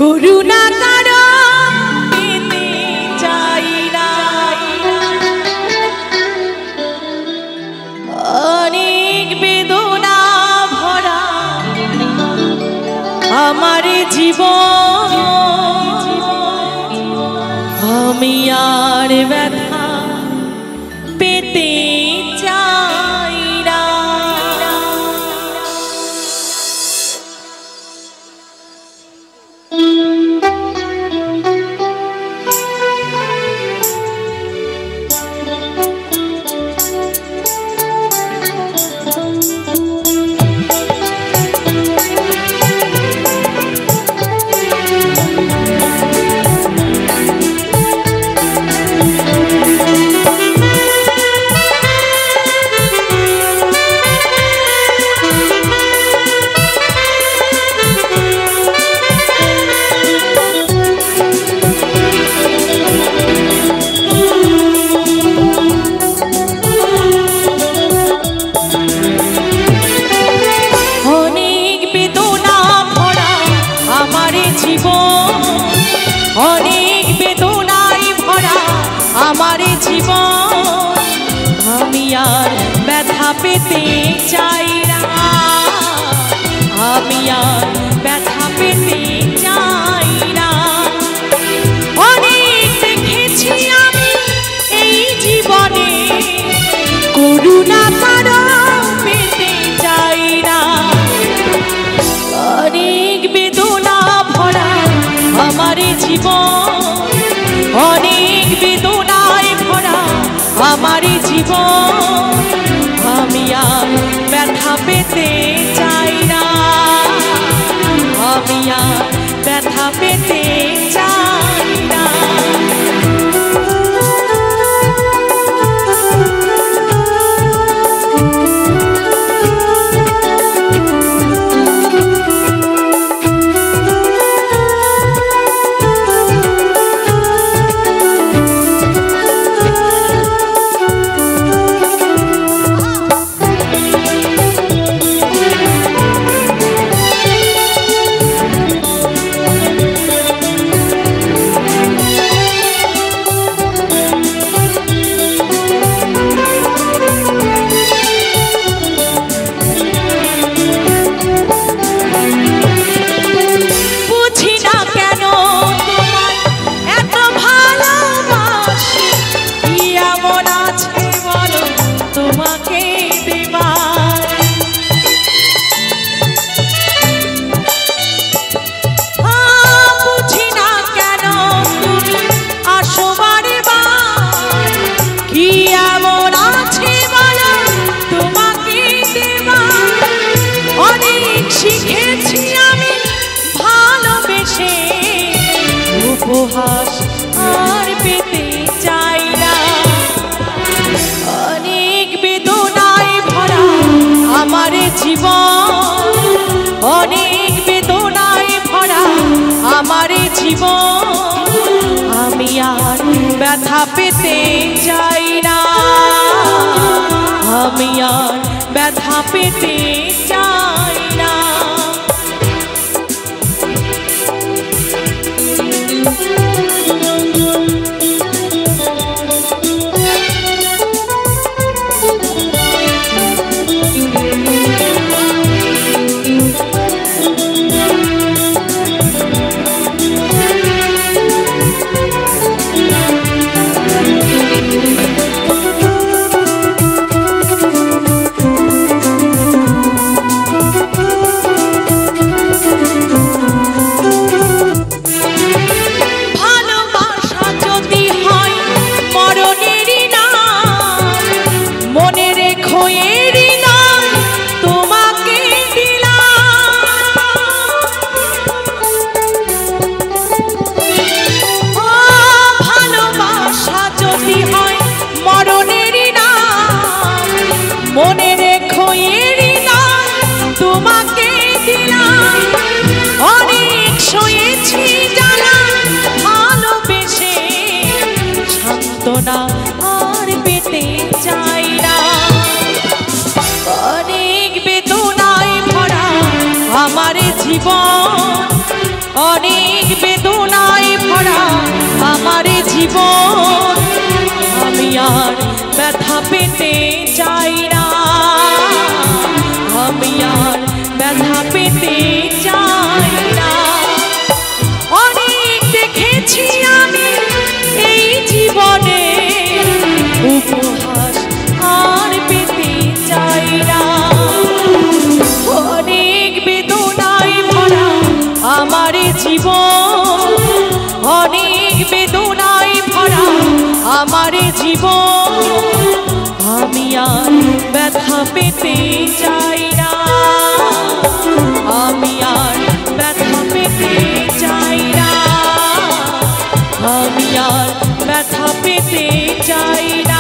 করুণা কারো পেতে চাই না, অনেক বেদনা ভরা আমার জীবন, আমি আর ব্যথা পেতে চাই না। অনেক বেদনায় ভরা আমার জীবন, আমি আর ব্যথা পেতে চাই না, আমি আর ব্যথা পেতে চাই না। অনেক দেখেছি আমি এই জীবনে, করুণা কারো পেতে চাই না। অনেক বেদনা ভরা আমার জীবন, অনেক বেদনায় ভরা আমার জীবন, আমি আর ব্যথা পেতে চাই না, আমি আর ব্যথা পেতে চাই না। শিখেছি আমি ভালোবেসে, উপহাস আর পেতে চাই না। অনেক বেদনায় ভরা আমার জীবন, অনেক বেদনায় ভরা আমার জীবন, আমি আর ব্যথা পেতে চাই না, আমি আর ব্যথা পেতে চাই না। মনে রেখো এরই নাম তোমাকে দিলাম, অনেক সয়েছি জানা ভালোবেসে, সান্ত্বনা আর পেতে চাই না। অনেক বেদনায় ভরা আমার জীবন, অনেক পেতে চাই না, আমি আর ব্যথা পেতে চাই না। অনেক দেখেছি আমি এই জীবনে, উপহাস আর পেতে চাই না। অনেক বেদনায় ভরা আমার জীবন, অনেক বেদনায় ভরা আমার জীবন, আমি আর ব্যথা পেতে চাই না, আমি আর ব্যথা পেতে চাই না, আমি আর ব্যথা পেতে চাই না।